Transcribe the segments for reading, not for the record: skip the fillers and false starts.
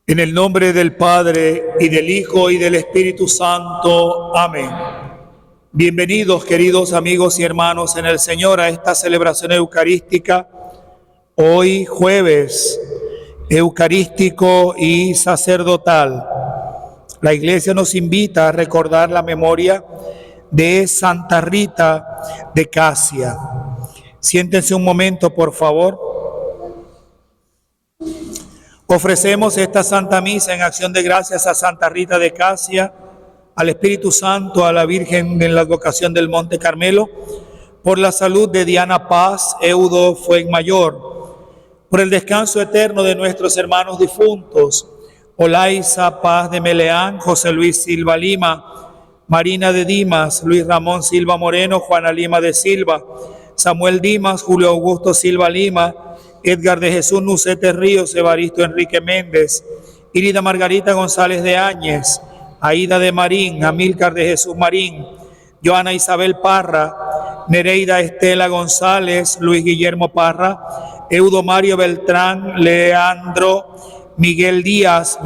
En el nombre del Padre, y del Hijo, y del Espíritu Santo. Amén. Bienvenidos, queridos amigos y hermanos en el Señor, a esta celebración eucarística. Hoy, jueves eucarístico y sacerdotal. La Iglesia nos invita a recordar la memoria de Santa Rita de Casia. Siéntense un momento, por favor. Ofrecemos esta Santa Misa en acción de gracias a Santa Rita de Casia, al Espíritu Santo, a la Virgen en la advocación del Monte Carmelo, por la salud de Diana Paz, Eudo Fuenmayor, por el descanso eterno de nuestros hermanos difuntos, Olaisa Paz de Meleán, José Luis Silva Lima, Marina de Dimas, Luis Ramón Silva Moreno, Juana Lima de Silva, Samuel Dimas, Julio Augusto Silva Lima, Edgar de Jesús Nucete Ríos, Evaristo Enrique Méndez, Irida Margarita González de Áñez, Aida de Marín, Amílcar de Jesús Marín, Joana Isabel Parra, Nereida Estela González, Luis Guillermo Parra, Eudo Mario Beltrán, Leandro, Miguel Díaz,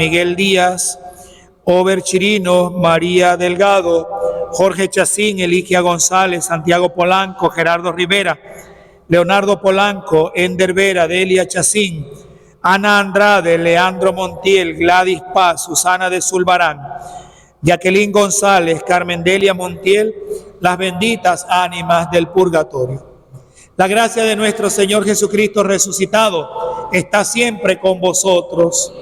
Over Chirino, María Delgado, Jorge Chacín, Eligia González, Santiago Polanco, Gerardo Rivera, Leonardo Polanco, Ender Vera, Delia Chacín, Ana Andrade, Leandro Montiel, Gladys Paz, Susana de Zulbarán, Jacqueline González, Carmen Delia Montiel, las benditas ánimas del purgatorio. La gracia de nuestro Señor Jesucristo resucitado está siempre con vosotros.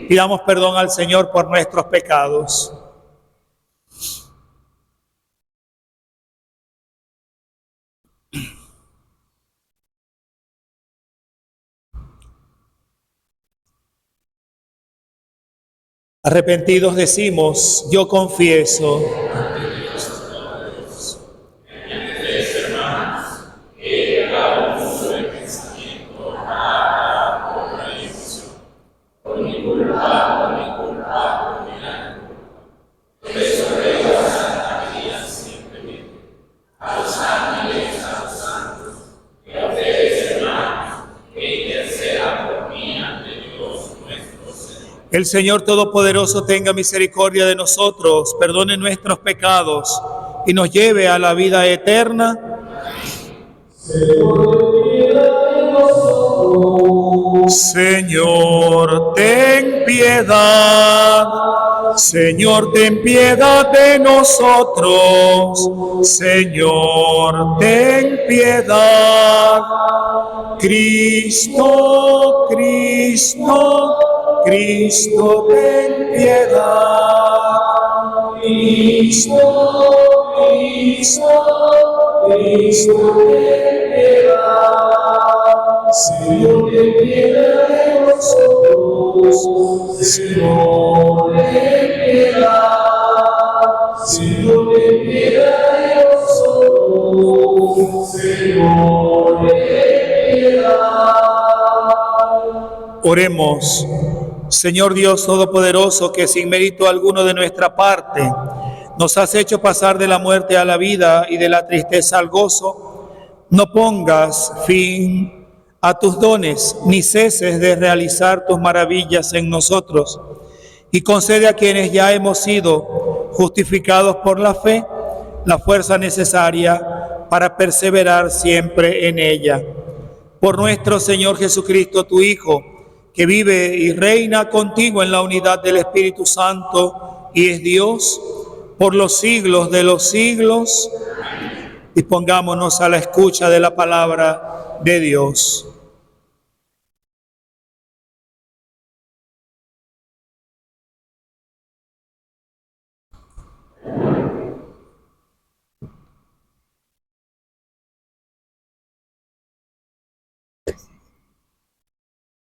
Pidamos perdón al Señor por nuestros pecados. Arrepentidos decimos, yo confieso. El Señor Todopoderoso tenga misericordia de nosotros, perdone nuestros pecados y nos lleve a la vida eterna. Señor, ten piedad. Señor, ten piedad de nosotros. Señor, ten piedad. Cristo, Cristo, Cristo, ten piedad. Cristo, Cristo, Cristo, ten piedad. Señor, ten piedad de nosotros. Señor, ten piedad. Señor, ten piedad de nosotros. Señor, ten piedad. Oremos. Señor Dios Todopoderoso, que sin mérito alguno de nuestra parte nos has hecho pasar de la muerte a la vida y de la tristeza al gozo, no pongas fin a tus dones, ni ceses de realizar tus maravillas en nosotros, y concede a quienes ya hemos sido justificados por la fe, la fuerza necesaria para perseverar siempre en ella. Por nuestro Señor Jesucristo, tu Hijo, que vive y reina contigo en la unidad del Espíritu Santo y es Dios por los siglos de los siglos. Dispongámonos a la escucha de la palabra de Dios.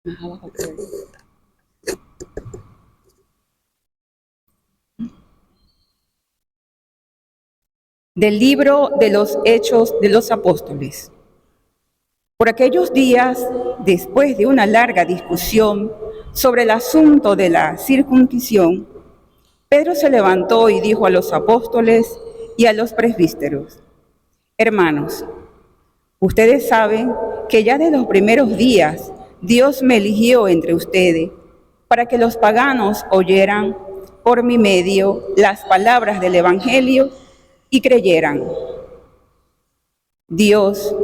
Del libro de los Hechos de los Apóstoles. Por aquellos días, después de una larga discusión sobre el asunto de la circuncisión, Pedro se levantó y dijo a los apóstoles y a los presbíteros: Hermanos, ustedes saben que ya de los primeros días Dios me eligió entre ustedes para que los paganos oyeran por mi medio las palabras del Evangelio y creyeran. Dios,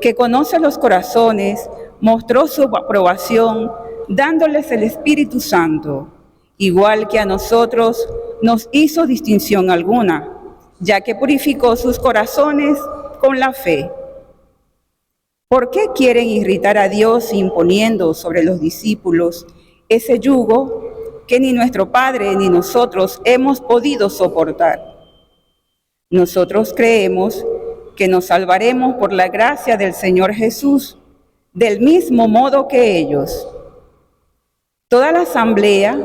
que conoce los corazones, mostró su aprobación dándoles el Espíritu Santo, igual que a nosotros nos hizo distinción alguna, ya que purificó sus corazones con la fe. ¿Por qué quieren irritar a Dios imponiendo sobre los discípulos ese yugo que ni nuestro Padre ni nosotros hemos podido soportar? Nosotros creemos que nos salvaremos por la gracia del Señor Jesús, del mismo modo que ellos. Toda la asamblea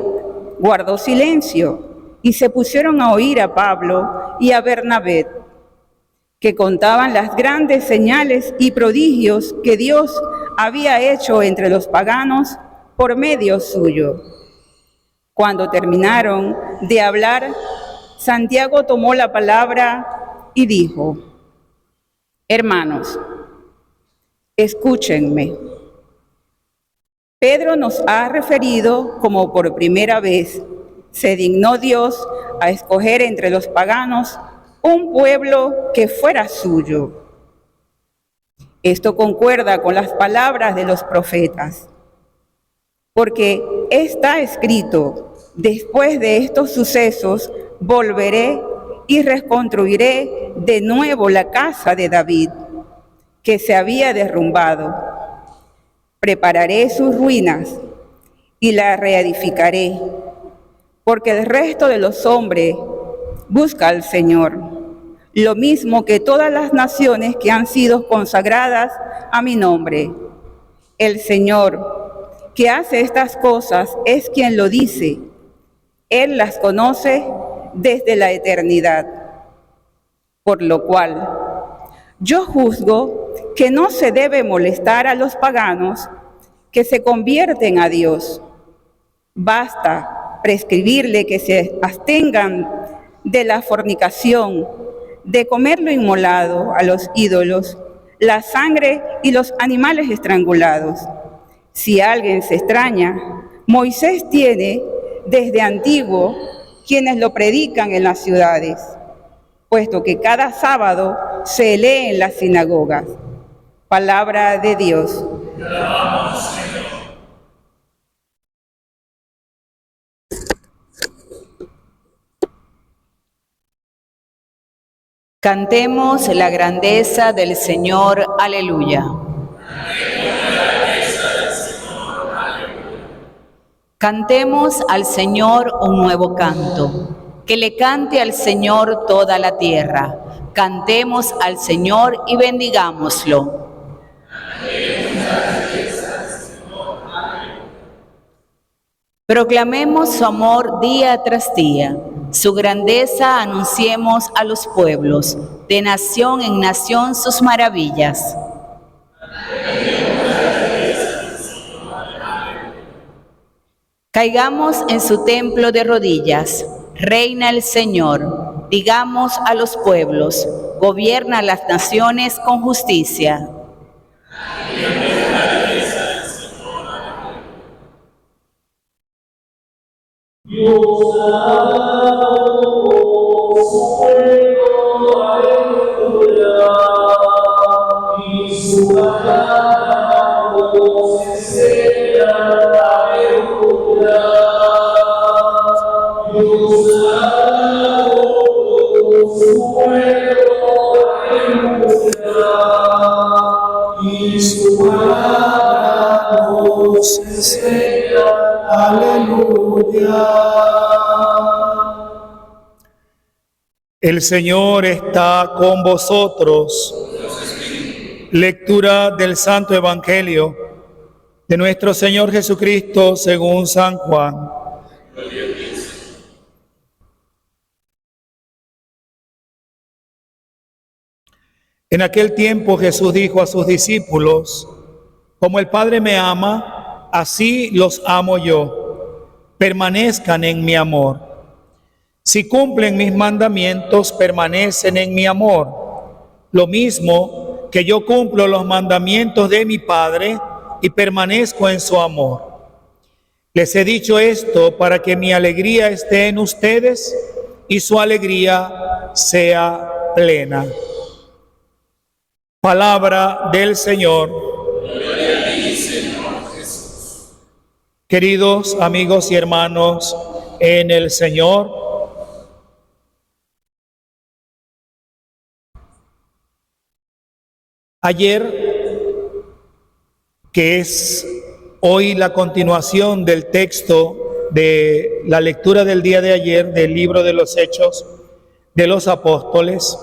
guardó silencio y se pusieron a oír a Pablo y a Bernabé, que contaban las grandes señales y prodigios que Dios había hecho entre los paganos por medio suyo. Cuando terminaron de hablar, Santiago tomó la palabra y dijo: Hermanos, escúchenme. Pedro nos ha referido como por primera vez se dignó Dios a escoger entre los paganos un pueblo que fuera suyo. Esto concuerda con las palabras de los profetas, porque está escrito: después de estos sucesos volveré y reconstruiré de nuevo la casa de David, que se había derrumbado. Prepararé sus ruinas y la reedificaré, porque el resto de los hombres busca al Señor, lo mismo que todas las naciones que han sido consagradas a mi nombre. El Señor, que hace estas cosas, es quien lo dice. Él las conoce desde la eternidad. Por lo cual, yo juzgo que no se debe molestar a los paganos que se convierten a Dios. Basta prescribirle que se abstengan de la fornicación, de comer lo inmolado a los ídolos, la sangre y los animales estrangulados. Si alguien se extraña, Moisés tiene desde antiguo quienes lo predican en las ciudades, puesto que cada sábado se lee en las sinagogas. Palabra de Dios. Cantemos la grandeza del Señor, aleluya. Cantemos al Señor un nuevo canto, que le cante al Señor toda la tierra. Cantemos al Señor y bendigámoslo. Proclamemos su amor día tras día. Su grandeza anunciemos a los pueblos, de nación en nación sus maravillas. Caigamos en su templo de rodillas. Reina el Señor. Digamos a los pueblos, gobierna las naciones con justicia. El Señor está con vosotros. Lectura del Santo Evangelio De nuestro Señor Jesucristo, según San Juan. En aquel tiempo Jesús dijo a sus discípulos: como el Padre me ama, así los amo yo. Permanezcan en mi amor. Si cumplen mis mandamientos, permanecen en mi amor. Lo mismo que yo cumplo los mandamientos de mi Padre y permanezco en su amor. Les he dicho esto para que mi alegría esté en ustedes y su alegría sea plena. Palabra del Señor. Gloria a ti, Señor Jesús. Queridos amigos y hermanos en el Señor, ayer, que es hoy la continuación del texto de la lectura del día de ayer del libro de los Hechos de los Apóstoles,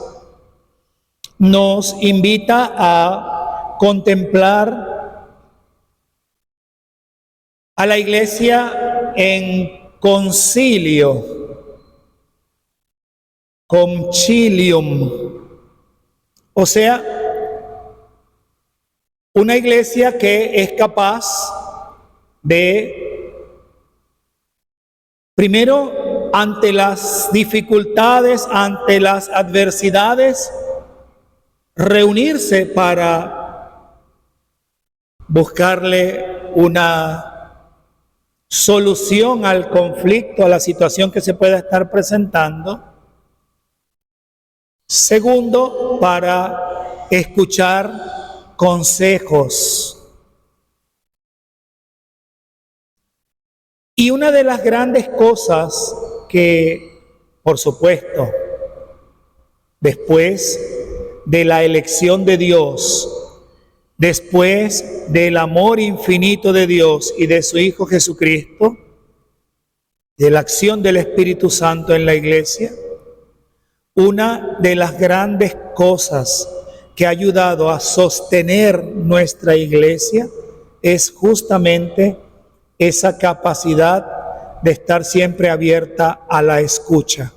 nos invita a contemplar a la Iglesia en concilio, concilium, o sea, una Iglesia que es capaz de, primero, ante las dificultades, ante las adversidades, reunirse para buscarle una solución al conflicto, a la situación que se pueda estar presentando. Segundo, para escuchar consejos. Y una de las grandes cosas que, por supuesto, después de la elección de Dios, después del amor infinito de Dios y de su Hijo Jesucristo, de la acción del Espíritu Santo en la Iglesia, una de las grandes cosas que ha ayudado a sostener nuestra Iglesia es justamente esa capacidad de estar siempre abierta a la escucha.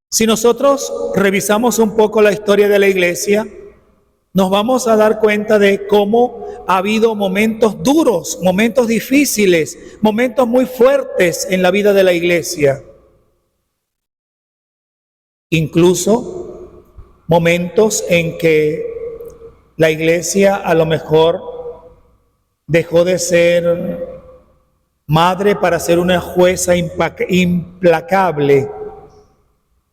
Si nosotros revisamos un poco la historia de la Iglesia, nos vamos a dar cuenta de cómo ha habido momentos duros, momentos difíciles, momentos muy fuertes en la vida de la Iglesia. Incluso momentos en que la Iglesia a lo mejor dejó de ser madre para ser una jueza implacable.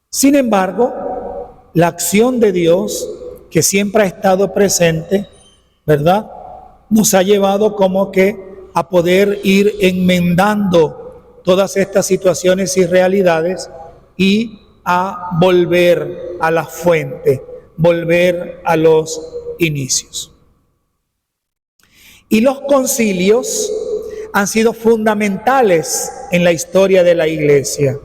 Sin embargo, la acción de Dios, que siempre ha estado presente, ¿verdad?, nos ha llevado como que a poder ir enmendando todas estas situaciones y realidades y a volver a la fuente, volver a los inicios. Y los concilios han sido fundamentales en la historia de la Iglesia,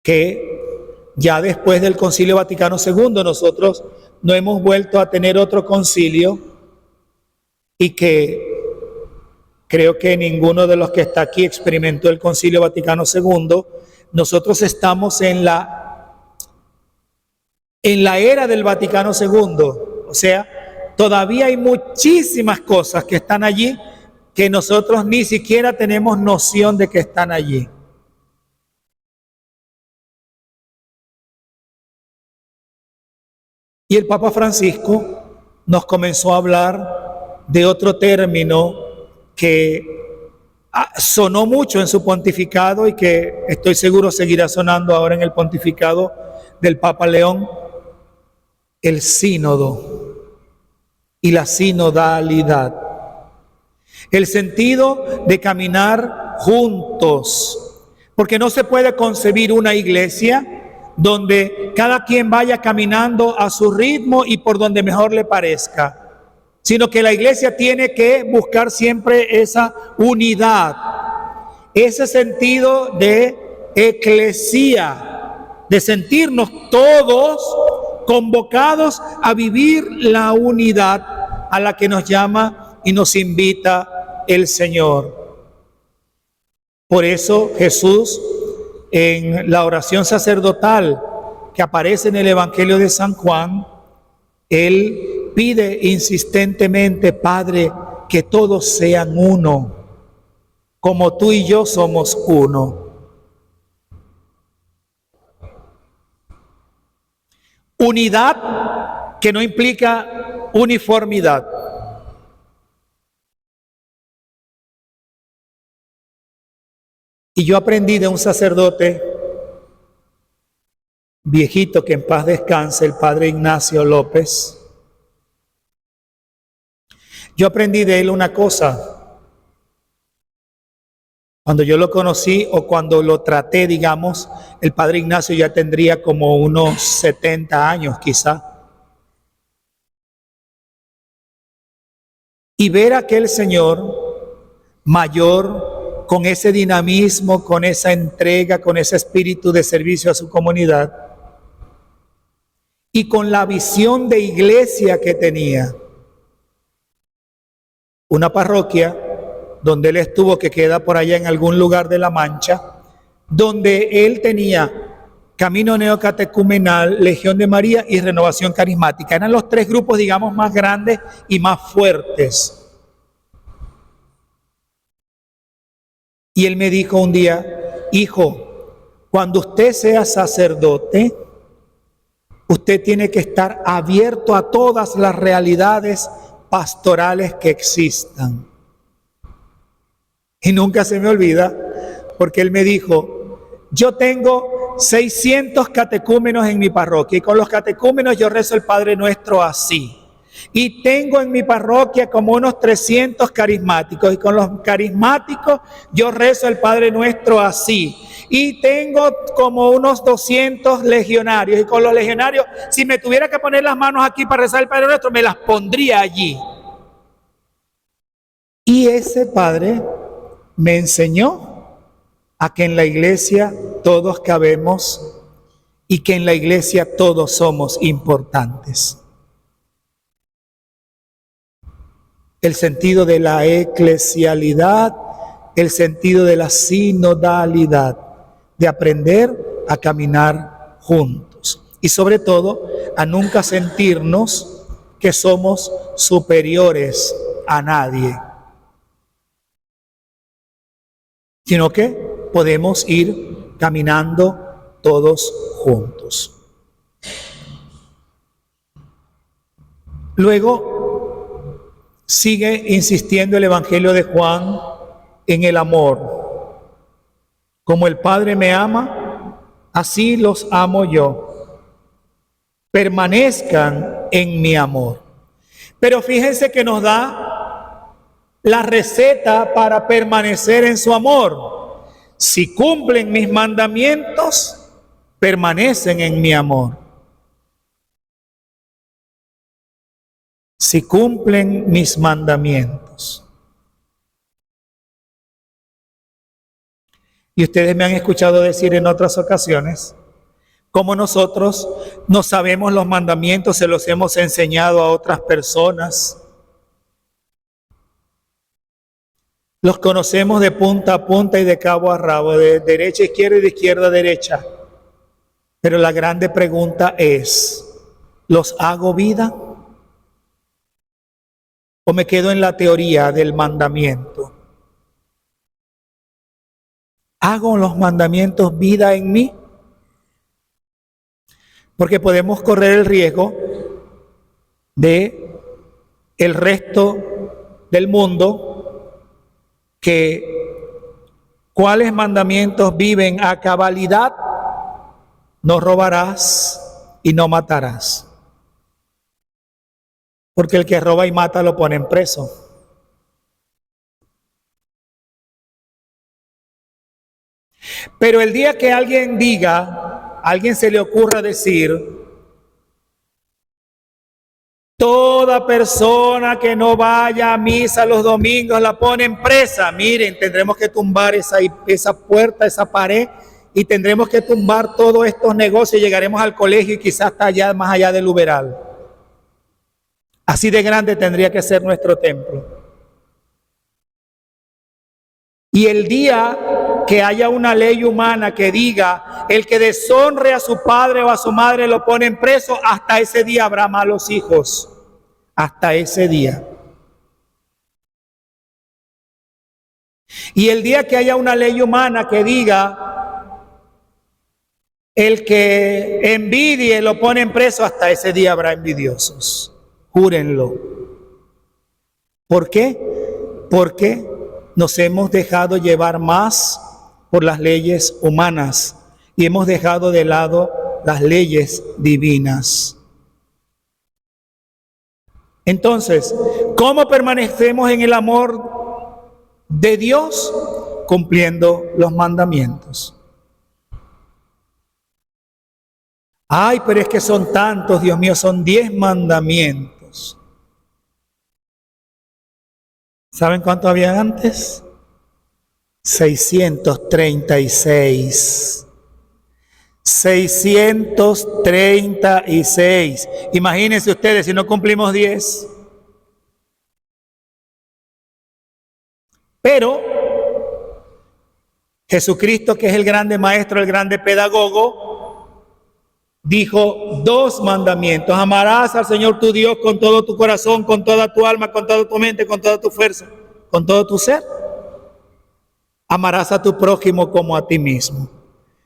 que ya después del Concilio Vaticano II nosotros no hemos vuelto a tener otro concilio, y que creo que ninguno de los que está aquí experimentó el Concilio Vaticano II. Nosotros estamos en la era del Vaticano II, o sea, todavía hay muchísimas cosas que están allí que nosotros ni siquiera tenemos noción de que están allí. Y el Papa Francisco nos comenzó a hablar de otro término que sonó mucho en su pontificado y que estoy seguro seguirá sonando ahora en el pontificado del Papa León: el sínodo y la sinodalidad. El sentido de caminar juntos, porque no se puede concebir una iglesia donde cada quien vaya caminando a su ritmo y por donde mejor le parezca, sino que la iglesia tiene que buscar siempre esa unidad, ese sentido de eclesía, de sentirnos todos convocados a vivir la unidad a la que nos llama y nos invita el Señor. Por eso Jesús, en la oración sacerdotal que aparece en el Evangelio de San Juan, Él pide insistentemente: Padre, que todos sean uno, como tú y yo somos uno. Unidad que no implica uniformidad. Y yo aprendí de un sacerdote viejito, que en paz descanse, el padre Ignacio López. Yo aprendí de él una cosa. Cuando yo lo conocí, o cuando lo traté, digamos, el padre Ignacio ya tendría como unos 70 años quizá. Y ver a aquel señor mayor, con ese dinamismo, con esa entrega, con ese espíritu de servicio a su comunidad, y con la visión de iglesia que tenía. Una parroquia donde él estuvo, que queda por allá en algún lugar de La Mancha, donde él tenía Camino Neocatecumenal, Legión de María y Renovación Carismática. Eran los tres grupos, digamos, más grandes y más fuertes. Y él me dijo un día: hijo, cuando usted sea sacerdote, usted tiene que estar abierto a todas las realidades pastorales que existan. Y nunca se me olvida, porque él me dijo: yo tengo 600 catecúmenos en mi parroquia, y con los catecúmenos yo rezo el Padre Nuestro así. Y tengo en mi parroquia como unos 300 carismáticos, y con los carismáticos yo rezo el Padre Nuestro así. Y tengo como unos 200 legionarios, y con los legionarios, si me tuviera que poner las manos aquí para rezar el Padre Nuestro, me las pondría allí. Y ese padre me enseñó a que en la iglesia todos cabemos y que en la iglesia todos somos importantes. El sentido de la eclesialidad, el sentido de la sinodalidad, de aprender a caminar juntos y sobre todo a nunca sentirnos que somos superiores a nadie, sino que podemos ir caminando todos juntos. Luego sigue insistiendo el Evangelio de Juan en el amor. Como el Padre me ama, así los amo yo. Permanezcan en mi amor. Pero fíjense que nos da la receta para permanecer en su amor. Si cumplen mis mandamientos, permanecen en mi amor. Si cumplen mis mandamientos. Y ustedes me han escuchado decir en otras ocasiones, como nosotros no sabemos los mandamientos, se los hemos enseñado a otras personas. Los conocemos de punta a punta y de cabo a rabo, de derecha a izquierda y de izquierda a derecha. Pero la grande pregunta es, ¿los hago vida? ¿O me quedo en la teoría del mandamiento? ¿Hago los mandamientos vida en mí? Porque podemos correr el riesgo de el resto del mundo que ¿cuáles mandamientos viven a cabalidad? No robarás y no matarás. Porque el que roba y mata lo ponen preso. Pero el día que alguien diga, a alguien se le ocurra decir, toda persona que no vaya a misa los domingos la ponen presa. Miren, tendremos que tumbar esa puerta, esa pared y tendremos que tumbar todos estos negocios y llegaremos al colegio y quizás hasta allá, más allá del Uberal. Así de grande tendría que ser nuestro templo. Y el día que haya una ley humana que diga, el que deshonre a su padre o a su madre lo ponen preso, hasta ese día habrá malos hijos. Hasta ese día. Y el día que haya una ley humana que diga, el que envidie lo ponen preso, hasta ese día habrá envidiosos. Júrenlo. ¿Por qué? Porque nos hemos dejado llevar más por las leyes humanas y hemos dejado de lado las leyes divinas. Entonces, ¿cómo permanecemos en el amor de Dios? Cumpliendo los mandamientos. Ay, pero es que son tantos, Dios mío, son 10 mandamientos. ¿Saben cuánto había antes? 636. 636. Imagínense ustedes si no cumplimos 10. Pero Jesucristo, que es el grande maestro, el grande pedagogo, dijo 2 mandamientos. Amarás al Señor tu Dios con todo tu corazón, con toda tu alma, con toda tu mente, con toda tu fuerza, con todo tu ser. Amarás a tu prójimo como a ti mismo.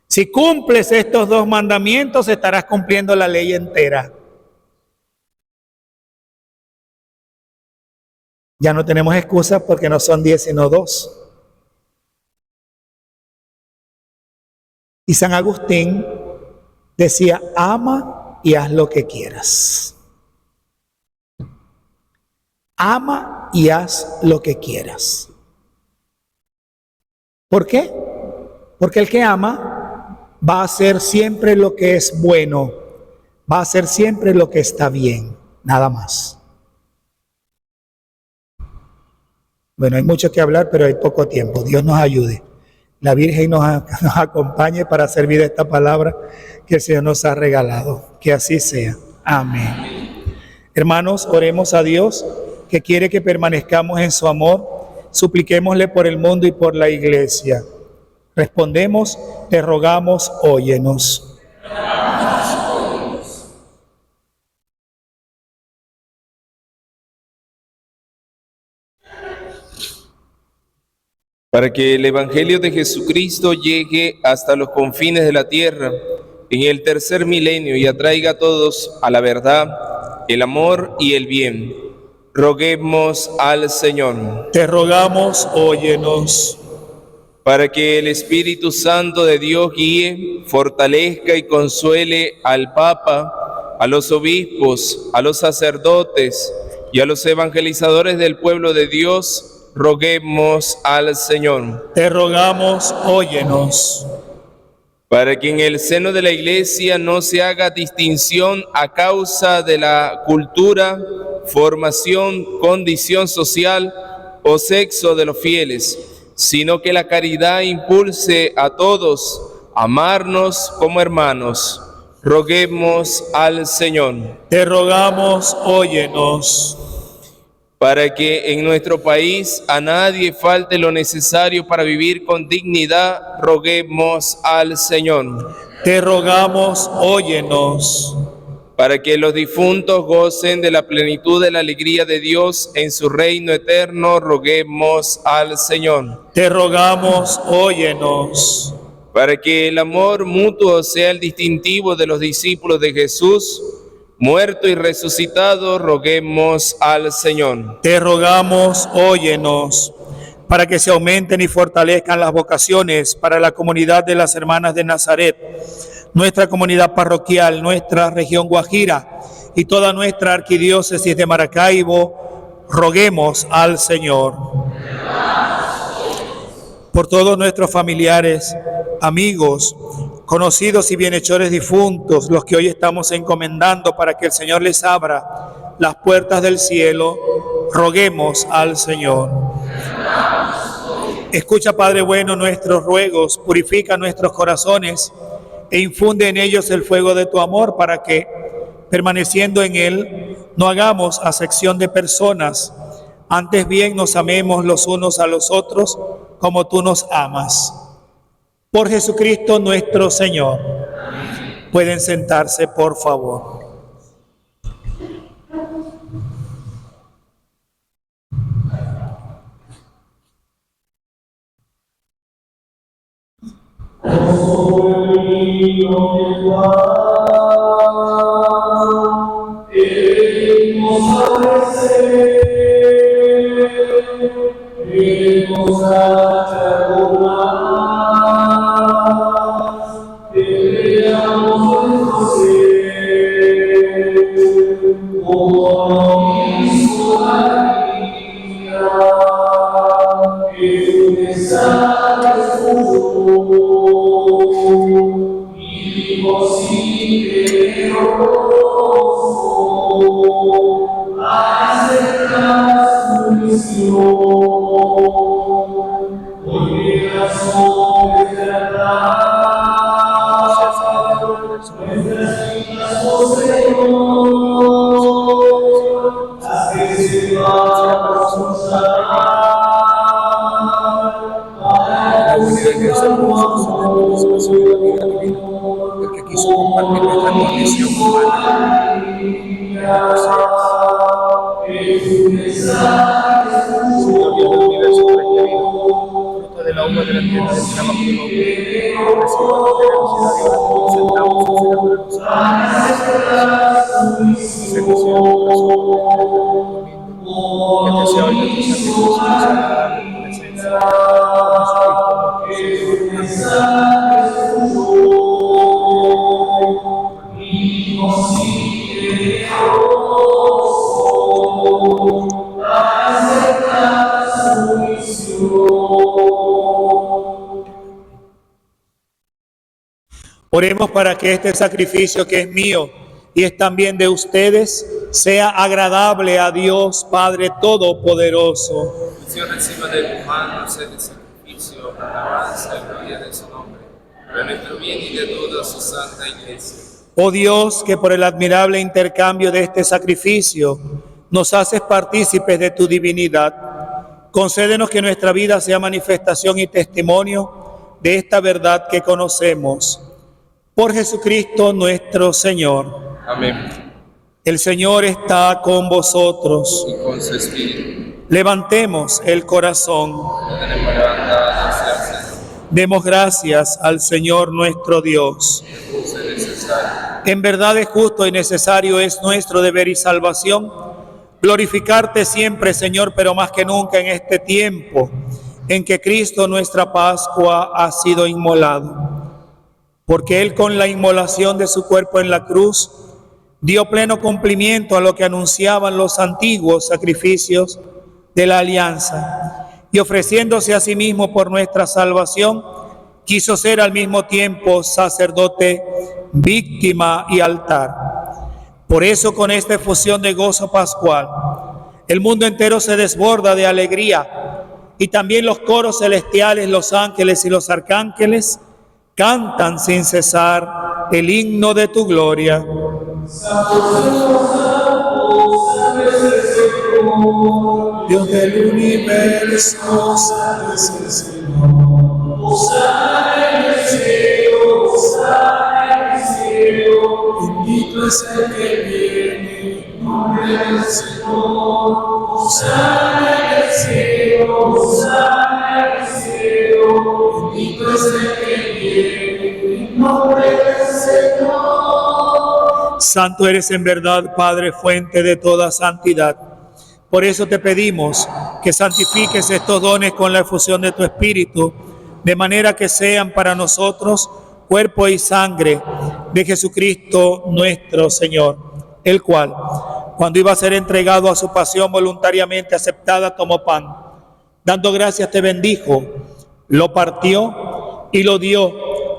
Si cumples estos 2 mandamientos, estarás cumpliendo la ley entera. Ya no tenemos excusas porque no son 10 sino 2. Y San Agustín decía, ama y haz lo que quieras. Ama y haz lo que quieras. ¿Por qué? Porque el que ama va a hacer siempre lo que es bueno, va a hacer siempre lo que está bien, nada más. Bueno, hay mucho que hablar, pero hay poco tiempo. Dios nos ayude. La Virgen nos acompañe para servir esta palabra que el Señor nos ha regalado. Que así sea. Amén. Hermanos, oremos a Dios que quiere que permanezcamos en su amor. Supliquémosle por el mundo y por la iglesia. Respondemos, te rogamos, óyenos. Para que el Evangelio de Jesucristo llegue hasta los confines de la tierra en el tercer milenio y atraiga a todos a la verdad, el amor y el bien. Roguemos al Señor. Te rogamos, óyenos. Para que el Espíritu Santo de Dios guíe, fortalezca y consuele al Papa, a los obispos, a los sacerdotes y a los evangelizadores del pueblo de Dios, roguemos al Señor. Te rogamos, óyenos. Para que en el seno de la Iglesia no se haga distinción a causa de la cultura, formación, condición social o sexo de los fieles, sino que la caridad impulse a todos a amarnos como hermanos. Roguemos al Señor. Te rogamos, óyenos. Para que en nuestro país a nadie falte lo necesario para vivir con dignidad, roguemos al Señor. Te rogamos, óyenos. Para que los difuntos gocen de la plenitud de la alegría de Dios en su reino eterno, roguemos al Señor. Te rogamos, óyenos. Para que el amor mutuo sea el distintivo de los discípulos de Jesús, muerto y resucitado, roguemos al Señor. Te rogamos, óyenos. Para que se aumenten y fortalezcan las vocaciones para la comunidad de las Hermanas de Nazaret, nuestra comunidad parroquial, nuestra región Guajira y toda nuestra arquidiócesis de Maracaibo, roguemos al Señor. Por todos nuestros familiares, amigos, conocidos y bienhechores difuntos, los que hoy estamos encomendando para que el Señor les abra las puertas del cielo, roguemos al Señor. Escucha, Padre bueno, nuestros ruegos, purifica nuestros corazones e infunde en ellos el fuego de tu amor para que, permaneciendo en él, no hagamos acepción de personas, antes bien nos amemos los unos a los otros como tú nos amas. Por Jesucristo nuestro Señor. Pueden sentarse, por favor. El que quiso compartir nuestra condición humana. Señor Dios del universo requerido, fruto de la uva de la tierra del trabajo del hombre, reciba tu generosidad y ahora te presentamos a ser por nosotros. Seducción de corazón, que te sea hoy nuestro sacrificio agradable en tu presencia. Oremos para que este sacrificio que es mío y es también de ustedes sea agradable a Dios Padre Todopoderoso. Señor, reciba de tus manos este sacrificio, alabanza y gloria de su nombre, para nuestro bien y de toda su santa iglesia. Oh Dios, que por el admirable intercambio de este sacrificio nos haces partícipes de tu divinidad, concédenos que nuestra vida sea manifestación y testimonio de esta verdad que conocemos. Por Jesucristo nuestro Señor. Amén. El Señor está con vosotros. Y con su espíritu. Levantemos el corazón. Lo tenemos levantado hacia el Señor. Demos gracias al Señor nuestro Dios. Justo y necesario. En verdad es justo y necesario, es nuestro deber y salvación glorificarte siempre, Señor, pero más que nunca en este tiempo en que Cristo, nuestra Pascua, ha sido inmolado. Porque Él, con la inmolación de su cuerpo en la cruz, dio pleno cumplimiento a lo que anunciaban los antiguos sacrificios de la alianza, y ofreciéndose a sí mismo por nuestra salvación, quiso ser al mismo tiempo sacerdote, víctima y altar. Por eso, con esta efusión de gozo pascual, el mundo entero se desborda de alegría, y también los coros celestiales, los ángeles y los arcángeles cantan sin cesar el himno de tu gloria. Dios del universo, salve el Señor. Hosana en el cielo, hosana en el cielo. Bendito es el que viene en nombre del Señor. Hosana en el cielo, hosana en el cielo. Bendito es el que viene en nombre del Señor. Santo eres en verdad, Padre, fuente de toda santidad. Por eso te pedimos que santifiques estos dones con la efusión de tu Espíritu, de manera que sean para nosotros cuerpo y sangre de Jesucristo nuestro Señor, el cual, cuando iba a ser entregado a su pasión voluntariamente aceptada, tomó pan. Dando gracias te bendijo, lo partió y lo dio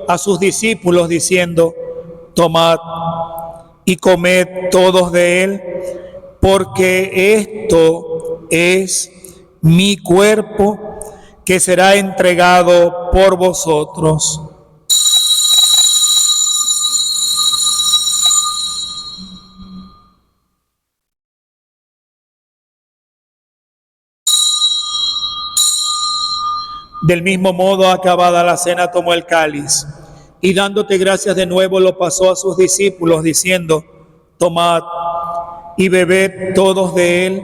a sus discípulos diciendo: tomad y comed todos de él, porque esto es mi cuerpo que será entregado por vosotros. Del mismo modo, acabada la cena, tomó el cáliz y dándote gracias de nuevo lo pasó a sus discípulos diciendo: tomad y bebed todos de él,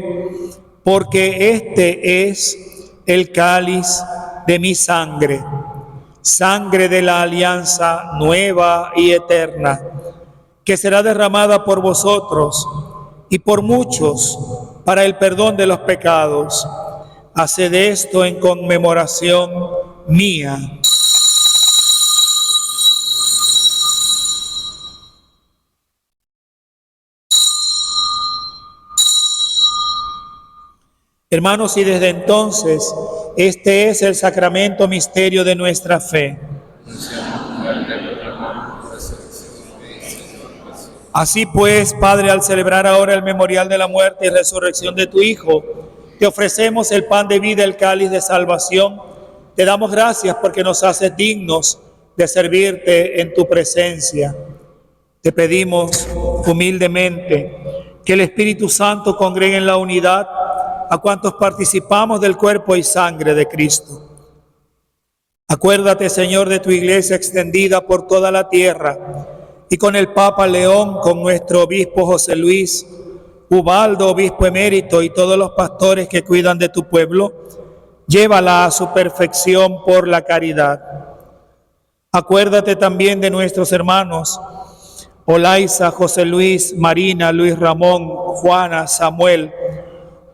porque este es el cáliz de mi sangre, sangre de la alianza nueva y eterna, que será derramada por vosotros y por muchos para el perdón de los pecados. Haced esto en conmemoración mía. Hermanos, y desde entonces este es el sacramento misterio de nuestra fe. Así pues, Padre, al celebrar ahora el memorial de la muerte y resurrección de tu Hijo, te ofrecemos el pan de vida, el cáliz de salvación. Te damos gracias porque nos haces dignos de servirte en tu presencia. Te pedimos humildemente que el Espíritu Santo congregue en la unidad a cuantos participamos del cuerpo y sangre de Cristo. Acuérdate, Señor, de tu iglesia extendida por toda la tierra y con el Papa León, con nuestro obispo José Luis Ubaldo, obispo emérito, y todos los pastores que cuidan de tu pueblo. Llévala a su perfección por la caridad. Acuérdate también de nuestros hermanos Olaisa, José Luis, Marina, Luis Ramón, Juana, Samuel,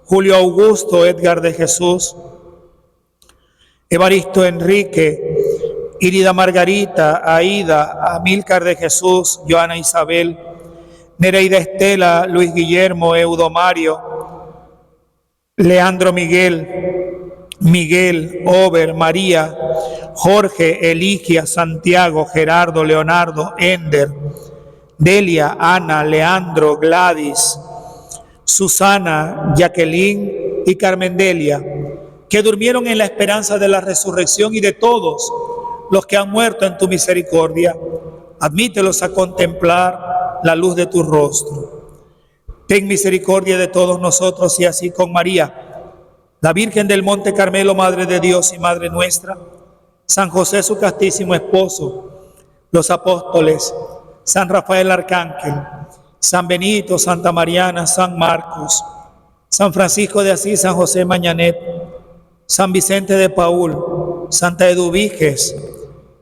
Julio Augusto, Edgar de Jesús, Evaristo Enrique, Irida Margarita, Aida, Amílcar de Jesús, Joana Isabel, Nereida Estela, Luis Guillermo, Eudomario, Leandro Miguel, Ober, María, Jorge, Eligia, Santiago, Gerardo, Leonardo, Ender, Delia, Ana, Leandro, Gladys, Susana, Jacqueline y Carmen Delia, que durmieron en la esperanza de la resurrección, y de todos los que han muerto en tu misericordia. Admítelos a contemplar la luz de tu rostro. Ten misericordia de todos nosotros, y así con María, la Virgen del Monte Carmelo, Madre de Dios y Madre nuestra, San José, su castísimo esposo, los apóstoles, San Rafael Arcángel, San Benito, Santa Mariana, San Marcos, San Francisco de Asís, San José Mañanet, San Vicente de Paúl, Santa Eduviges,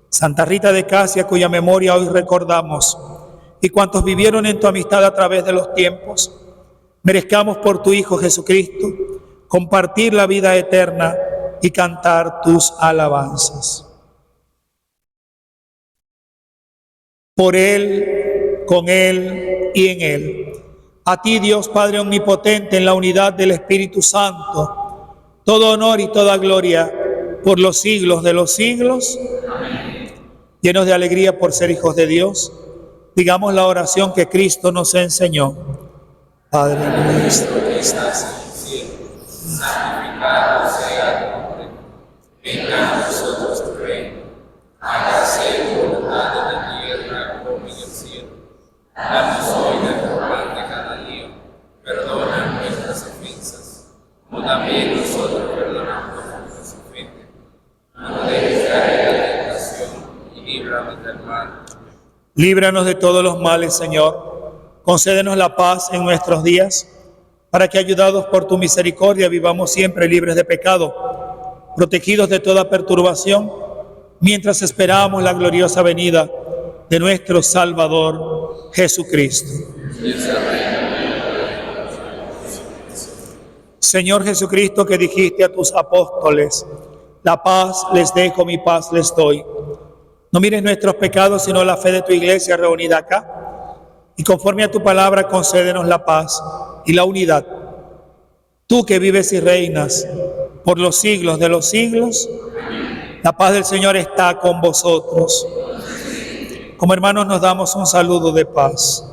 Santa Rita de Casia, cuya memoria hoy recordamos, y cuantos vivieron en tu amistad a través de los tiempos, merezcamos por tu Hijo Jesucristo compartir la vida eterna y cantar tus alabanzas. Por Él, con Él y en Él. A ti, Dios Padre Omnipotente, en la unidad del Espíritu Santo, todo honor y toda gloria por los siglos de los siglos. Amén. Llenos de alegría por ser hijos de Dios, digamos la oración que Cristo nos enseñó. Padre nuestro que estás en el cielo, santificado sea tu nombre. Venga a nosotros tu reino. Hágase tu voluntad en la tierra como en el cielo. Danos hoy nuestro pan de cada día. Perdona nuestras ofensas, como también nosotros perdonamos a los que nos ofenden. No nos dejes caer en la tentación y líbranos del mal. Líbranos de todos los males, Señor. Concédenos la paz en nuestros días, para que, ayudados por tu misericordia, vivamos siempre libres de pecado, protegidos de toda perturbación, mientras esperamos la gloriosa venida de nuestro Salvador Jesucristo. Señor Jesucristo, que dijiste a tus apóstoles: la paz les dejo, mi paz les doy. No mires nuestros pecados, sino la fe de tu iglesia reunida acá. Y conforme a tu palabra, concédenos la paz y la unidad. Tú que vives y reinas por los siglos de los siglos, la paz del Señor está con vosotros. Como hermanos nos damos un saludo de paz.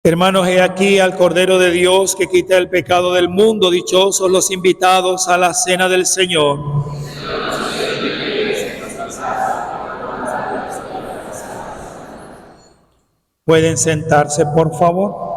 Hermanos, he aquí al Cordero de Dios que quita el pecado del mundo. Dichosos los invitados a la cena del Señor. ¿Pueden sentarse, por favor?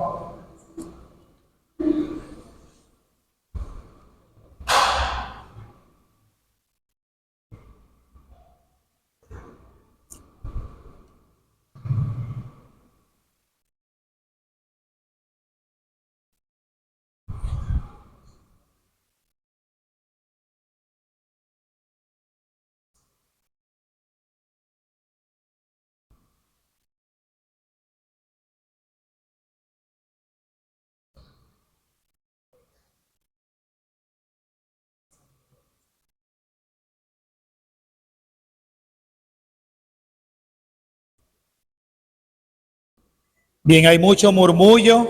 Bien, hay mucho murmullo.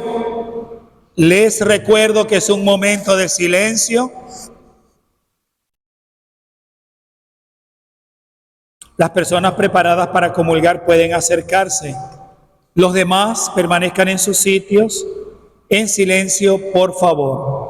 Les recuerdo que es un momento de silencio. Las personas preparadas para comulgar pueden acercarse. Los demás permanezcan en sus sitios, en silencio, por favor.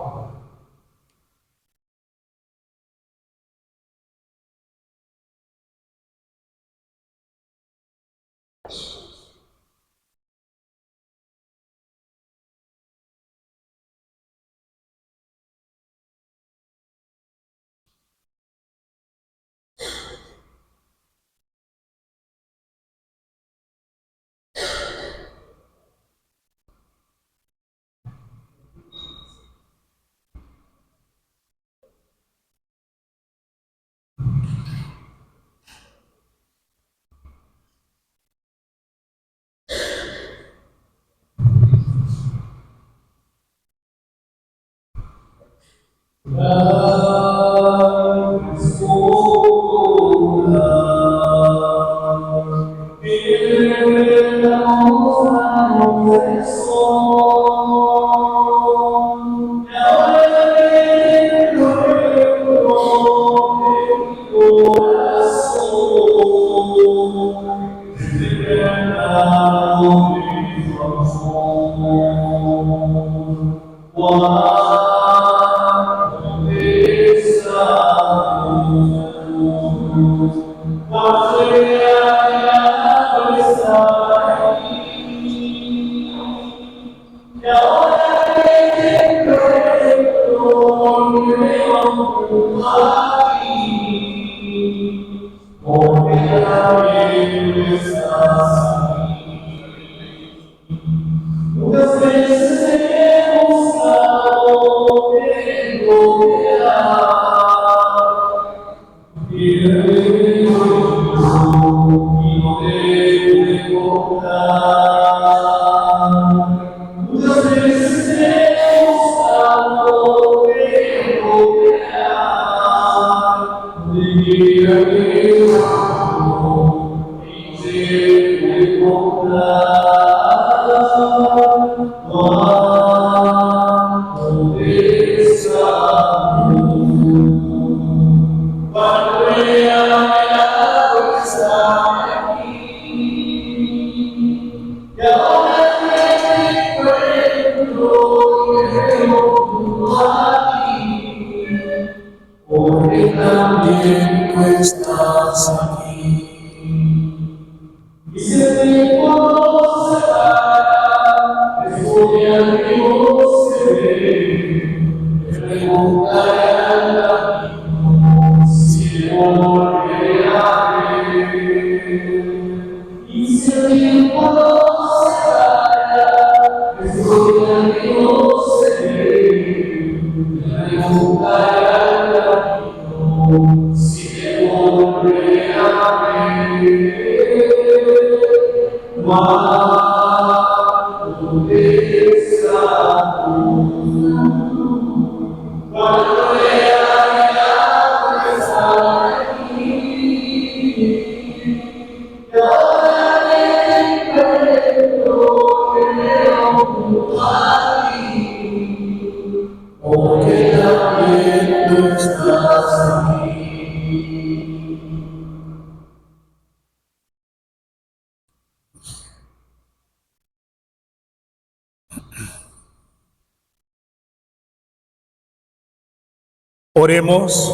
Oremos.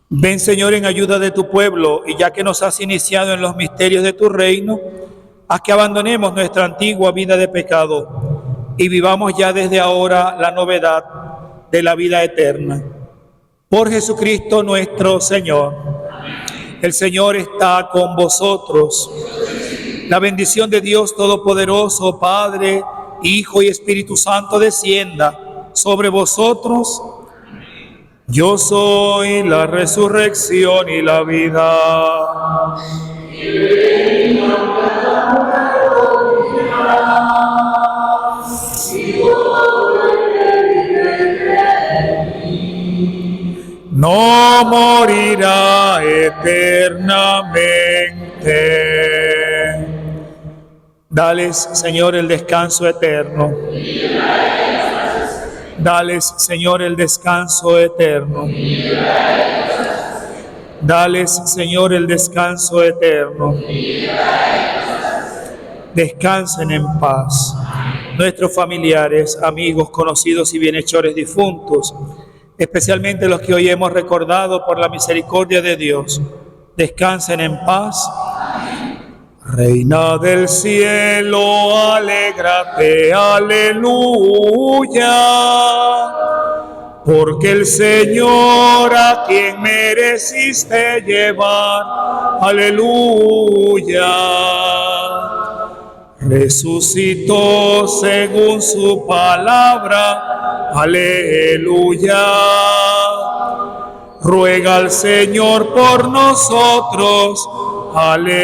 Ven, Señor, en ayuda de tu pueblo, y ya que nos has iniciado en los misterios de tu reino, haz que abandonemos nuestra antigua vida de pecado y vivamos ya desde ahora la novedad de la vida eterna. Por Jesucristo nuestro Señor. El Señor está con vosotros. La bendición de Dios Todopoderoso, Padre, Hijo y Espíritu Santo, descienda sobre vosotros. Yo soy la resurrección y la vida. No morirá eternamente. Dales, Señor, el descanso eterno. Dales, Señor, el descanso eterno. Dales, Señor, el descanso eterno. Descansen en paz. Nuestros familiares, amigos, conocidos y bienhechores difuntos, especialmente los que hoy hemos recordado por la misericordia de Dios, descansen en paz. Reina del cielo, alégrate, aleluya, porque el Señor a quien mereciste llevar, aleluya, resucitó según su palabra, aleluya. Ruega al Señor por nosotros, aleluya.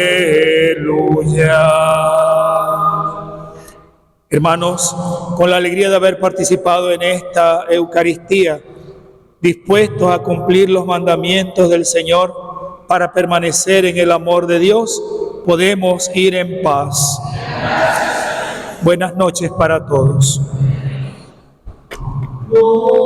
Hermanos, con la alegría de haber participado en esta Eucaristía, dispuestos a cumplir los mandamientos del Señor para permanecer en el amor de Dios, podemos ir en paz. Buenas noches para todos. Gloria